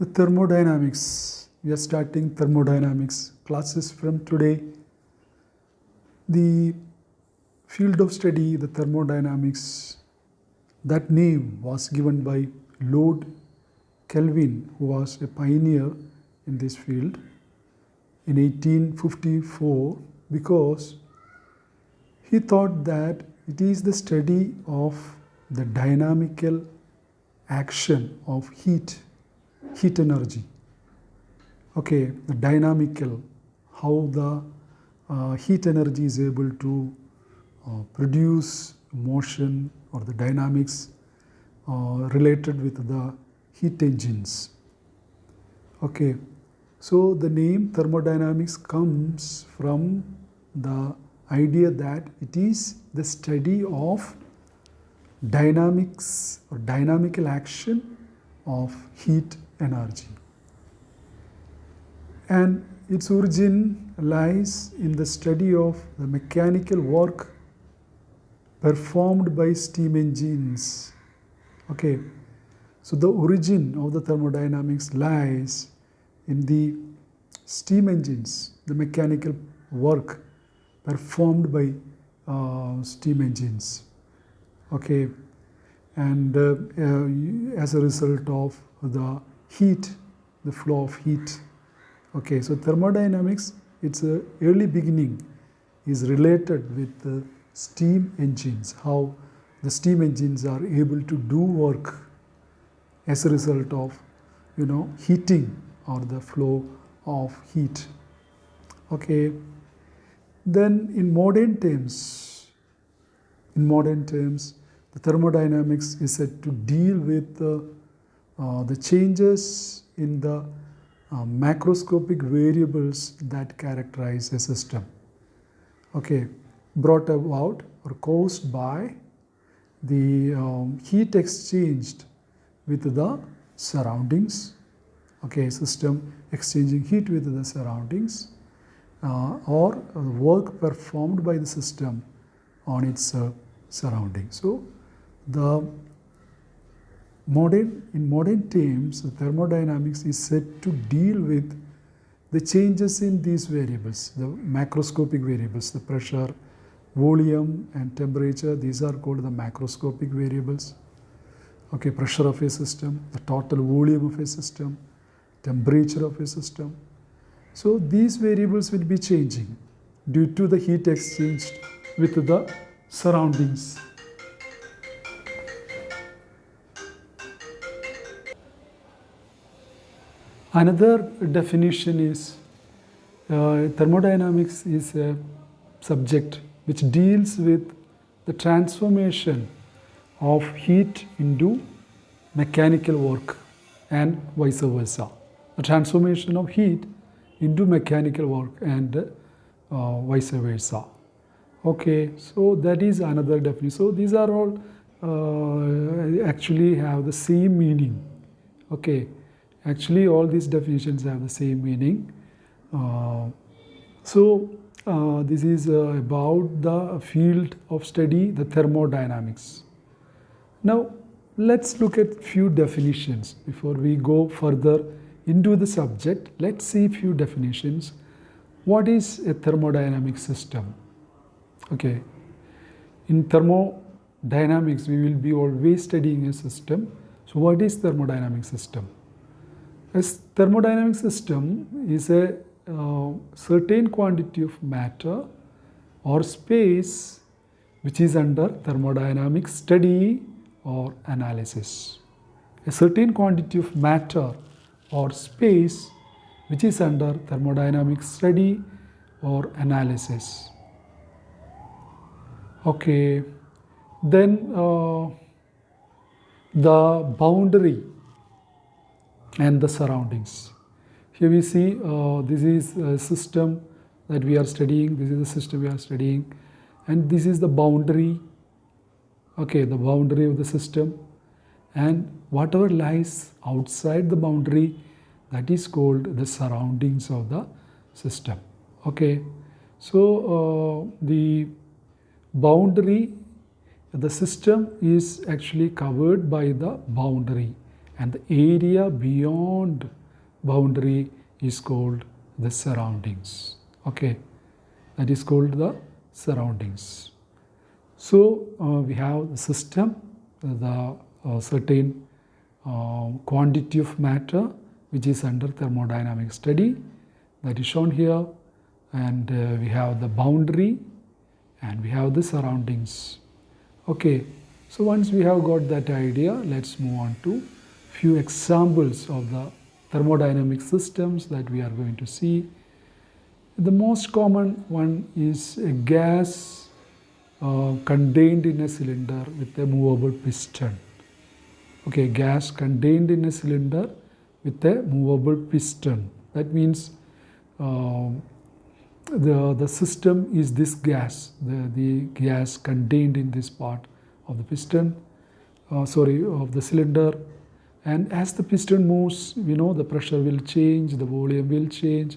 The thermodynamics. We are starting thermodynamics classes from today. The field of study, the thermodynamics, that name was given by Lord Kelvin, who was a pioneer in this field in 1854, because he thought that it is the study of the dynamical action of heat energy. Okay, the dynamical, how the heat energy is able to produce motion, or the dynamics related with the heat engines. Okay, so the name thermodynamics comes from the idea that it is the study of dynamics or dynamical action of heat energy. And its origin lies in the study of the mechanical work performed by steam engines. Okay, so the origin of the thermodynamics lies in the steam engines, the mechanical work performed by steam engines. Okay, and as a result of the heat, the flow of heat. Okay, so thermodynamics, its early beginning is related with the steam engines, how the steam engines are able to do work as a result of, heating or the flow of heat. Okay, then in modern terms, the thermodynamics is said to deal with the changes in the macroscopic variables that characterize a system. Okay, brought about or caused by the heat exchanged with the surroundings. Okay, system exchanging heat with the surroundings, or work performed by the system on its surroundings. So, in modern terms, the thermodynamics is said to deal with the changes in these variables, the macroscopic variables, the pressure, volume, and temperature. These are called the macroscopic variables. Okay, pressure of a system, the total volume of a system, temperature of a system. So these variables will be changing due to the heat exchanged with the surroundings. Another definition is thermodynamics is a subject which deals with the transformation of heat into mechanical work and vice versa. The transformation of heat into mechanical work and vice versa. Okay, so that is another definition. So these are all actually have the same meaning. Okay, actually all these definitions have the same meaning. This is about the field of study, the thermodynamics. Now, let's look at few definitions before we go further into the subject. Let's see few definitions. What is a thermodynamic system? Okay, in thermodynamics, we will be always studying a system. So, what is thermodynamic system? A thermodynamic system is a certain quantity of matter or space which is under thermodynamic study or analysis. A certain quantity of matter or space which is under thermodynamic study or analysis. Okay, then the boundary and the surroundings. Here we see this is a system that we are studying, this is the system we are studying, and this is the boundary, okay, the boundary of the system, and whatever lies outside the boundary, that is called the surroundings of the system. Okay, so the boundary, the system is actually covered by the boundary, and the area beyond boundary is called the surroundings. Okay, that is called the surroundings. So we have the system, the certain quantity of matter which is under thermodynamic study, that is shown here, and we have the boundary and we have the surroundings. Okay, so once we have got that idea, let's move on to few examples of the thermodynamic systems that we are going to see. The most common one is a gas contained in a cylinder with a movable piston. Okay, gas contained in a cylinder with a movable piston. That means the system is this gas, the gas contained in this part of the piston, of the cylinder. And as the piston moves, the pressure will change, the volume will change,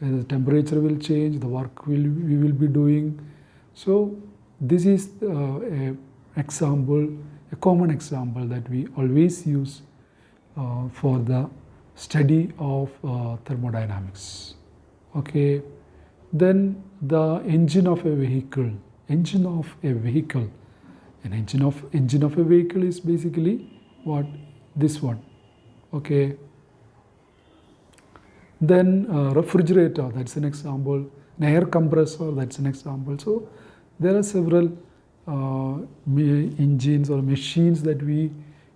the temperature will change, the work we will be doing. So this is a common example that we always use for the study of thermodynamics. Okay, then the engine of a vehicle. An engine of a vehicle is basically what? This one. Okay. Then refrigerator, that's an example. An air compressor, that's an example. So there are several engines or machines that we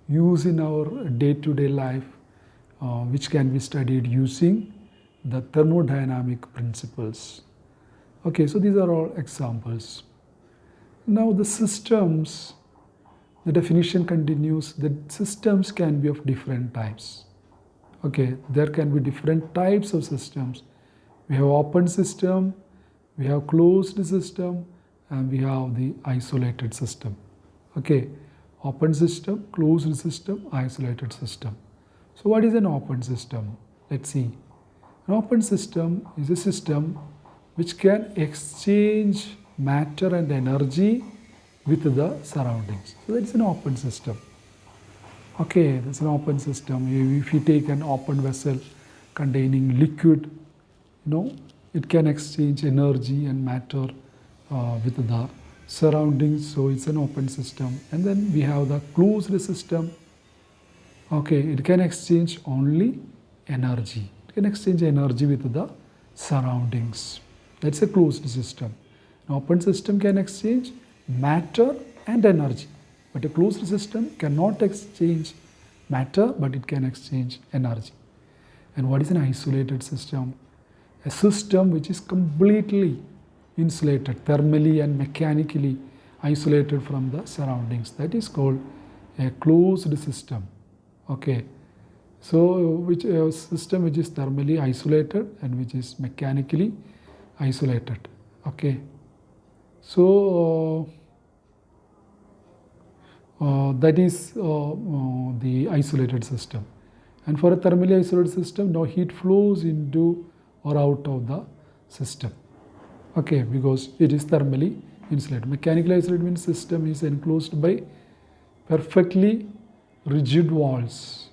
use in our day-to-day life, which can be studied using the thermodynamic principles. Okay, so these are all examples. Now the systems, the definition continues. The systems can be of different types. Okay, there can be different types of systems. We have open system, we have closed system, and we have the isolated system. Okay, open system, closed system, isolated system. So what is an open system? Let's see. An open system is a system which can exchange matter and energy with the surroundings. So that's an open system. Okay, that's an open system. If you take an open vessel containing liquid, it can exchange energy and matter with the surroundings. So it's an open system. And then we have the closed system. Okay, it can exchange only energy. It can exchange energy with the surroundings. That's a closed system. An open system can exchange matter and energy, but a closed system cannot exchange matter, but it can exchange energy. And what is an isolated system? A system which is completely insulated, thermally and mechanically isolated from the surroundings. That is called a closed system. Okay, so which a system which is thermally isolated and which is mechanically isolated. Okay, so that is the isolated system. And for a thermally isolated system, no heat flows into or out of the system. Okay, because it is thermally insulated. Mechanically isolated means system is enclosed by perfectly rigid walls.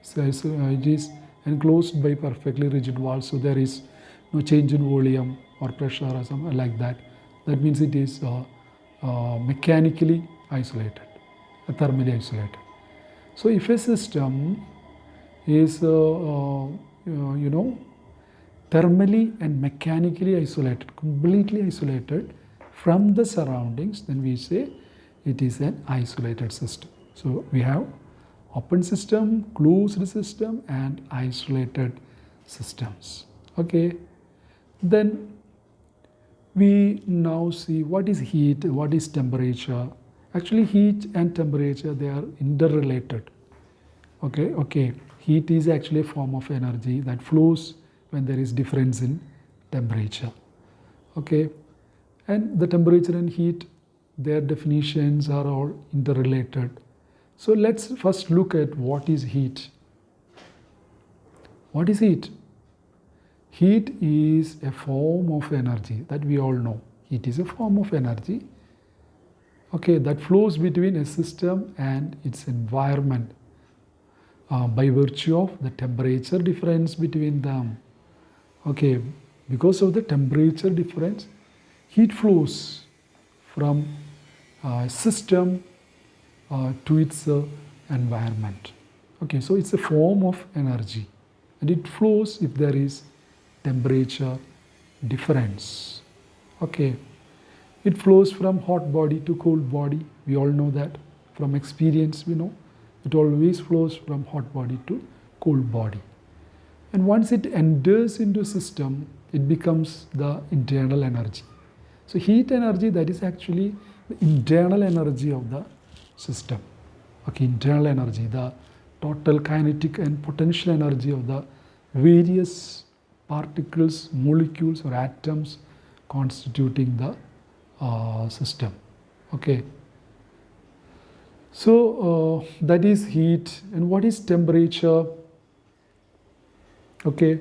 So it is enclosed by perfectly rigid walls. So there is no change in volume or pressure or something like that. That means it is mechanically isolated, thermally isolated. So if a system is thermally and mechanically isolated, completely isolated from the surroundings, then we say it is an isolated system. So we have open system, closed system, and isolated systems. Okay, then we now see what is heat, what is temperature. Actually, heat and temperature, they are interrelated. Okay, heat is actually a form of energy that flows when there is difference in temperature. Okay, and the temperature and heat, their definitions are all interrelated. So let's first look at what is heat. What is heat? Heat is a form of energy that we all know. Heat is a form of energy, okay, that flows between a system and its environment. by virtue of the temperature difference between them. Okay, because of the temperature difference, heat flows from system to its environment. Okay, so it's a form of energy and it flows if there is temperature difference. Okay, it flows from hot body to cold body. We all know that from experience. We know it always flows from hot body to cold body. And once it enters into system, it becomes the internal energy. So heat energy, that is actually the internal energy of the system. Okay, internal energy, the total kinetic and potential energy of the various particles, molecules or atoms constituting the system. Okay. So that is heat. And what is temperature? Okay,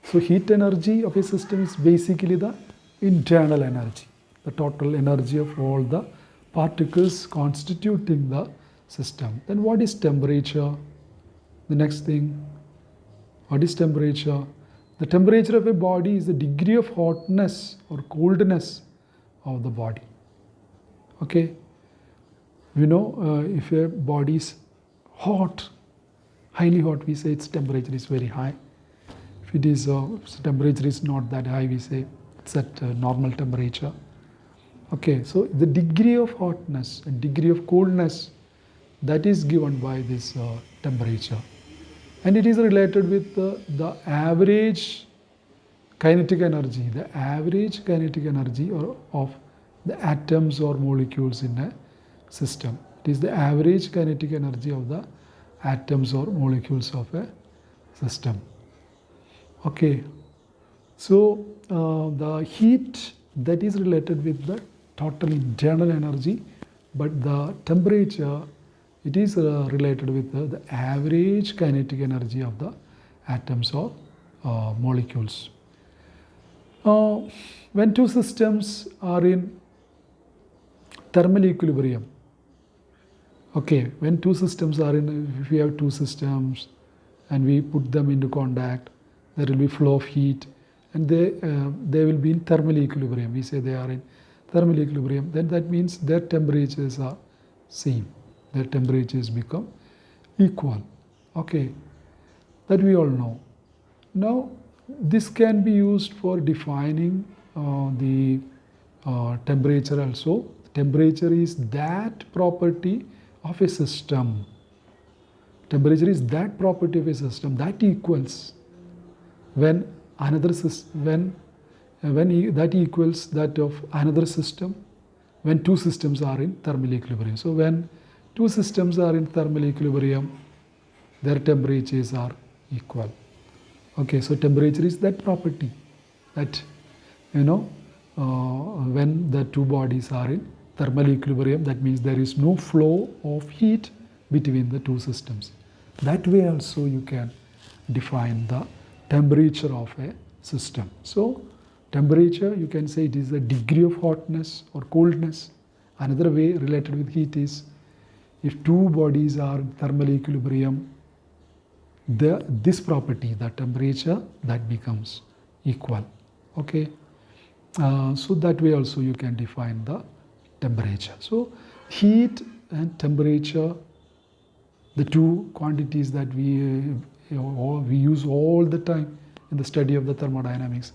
so heat energy of a system is basically the internal energy, the total energy of all the particles constituting the system. Then what is temperature? The next thing, what is temperature? The temperature of a body is the degree of hotness or coldness of the body. Okay, we know if a body is hot, highly hot, we say its temperature is very high. If it is temperature is not that high, we say it's at normal temperature. Okay, so the degree of hotness and degree of coldness, that is given by this temperature, and it is related with the average kinetic energy, the average kinetic energy of the atoms or molecules in a system. It is the average kinetic energy of the atoms or molecules of a system. Okay, so the heat, that is related with the total internal energy, but the temperature, it is related with the average kinetic energy of the atoms or molecules. When two systems are in thermal equilibrium, okay, when two systems are in, if we have two systems and we put them into contact, there will be flow of heat and they will be in thermal equilibrium. We say they are in thermal equilibrium, then that means their temperatures are same. Their temperatures become equal. Okay, that we all know. Now, this can be used for defining the temperature also. Temperature is that property of a system. Temperature is that property of a system that equals when another system, that equals that of another system when two systems are in thermal equilibrium. So when two systems are in thermal equilibrium, their temperatures are equal. Okay, so temperature is that property that, when the two bodies are in thermal equilibrium, that means there is no flow of heat between the two systems. That way also you can define the temperature of a system. So temperature, you can say it is the degree of hotness or coldness. Another way related with heat is if two bodies are in thermal equilibrium, this property, the temperature, that becomes equal. Okay, so that way also you can define the temperature. So heat and temperature, the two quantities that we use all the time in the study of the thermodynamics,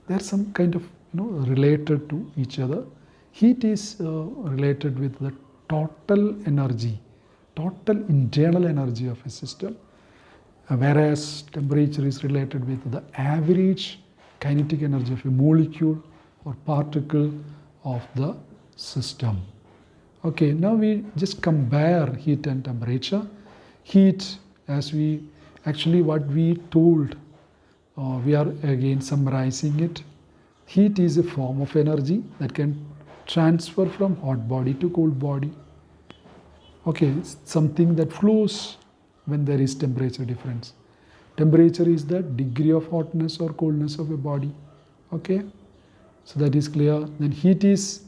they are some kind of related to each other. Heat is related with the total energy, total internal energy of a system, whereas temperature is related with the average kinetic energy of a molecule or particle of the system. Okay, now we just compare heat and temperature. Heat, as we actually what we told, we are again summarizing it. Heat is a form of energy that can transfer from hot body to cold body. Okay, it's something that flows when there is temperature difference. Temperature is the degree of hotness or coldness of a body. Okay, so that is clear. Then heat is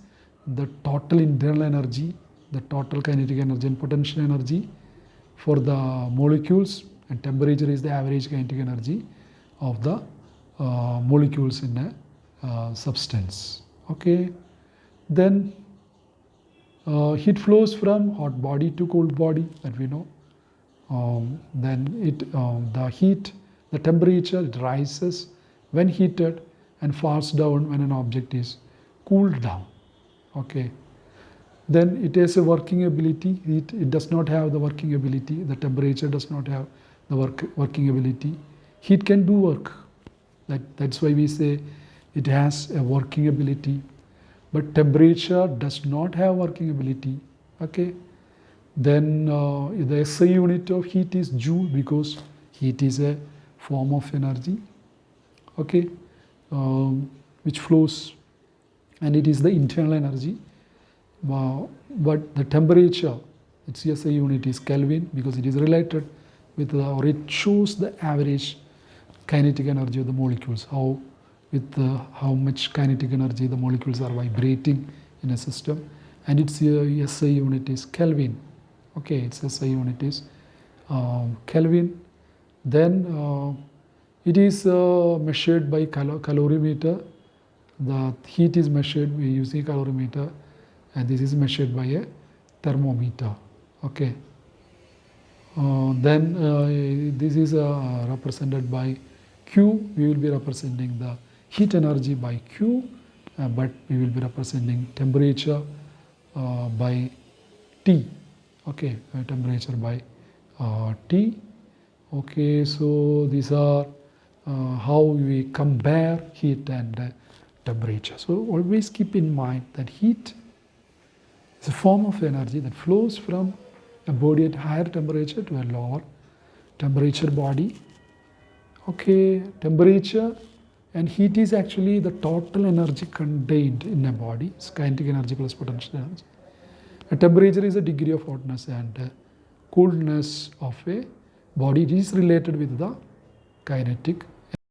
the total internal energy, the total kinetic energy and potential energy for the molecules and temperature is the average kinetic energy of the molecules in a substance. Okay, then heat flows from hot body to cold body, that we know. Then the temperature, it rises when heated and falls down when an object is cooled down. Okay, then it has a working ability. It does not have the working ability. The temperature does not have the working ability. Heat can do work. That's why we say it has a working ability. But temperature does not have working ability. Okay. Then the SI unit of heat is joule, because heat is a form of energy. Okay, which flows, and it is the internal energy. But the temperature, its SI unit is Kelvin, because it is related with or it shows the average kinetic energy of the molecules, how much kinetic energy the molecules are vibrating in a system, and its SI unit is Kelvin. Okay, its SI unit is Kelvin. Then it is measured by calorimeter. The heat is measured using calorimeter, and this is measured by a thermometer. Okay. Then this is represented by Q. We will be representing the heat energy by Q, but we will be representing temperature by T. Okay, temperature by T. Okay, so these are how we compare heat and temperature. So always keep in mind that heat is a form of energy that flows from a body at higher temperature to a lower temperature body. Okay, temperature and heat is actually the total energy contained in a body. It's kinetic energy plus potential energy. A temperature is a degree of hotness and coolness of a body. It is related with the kinetic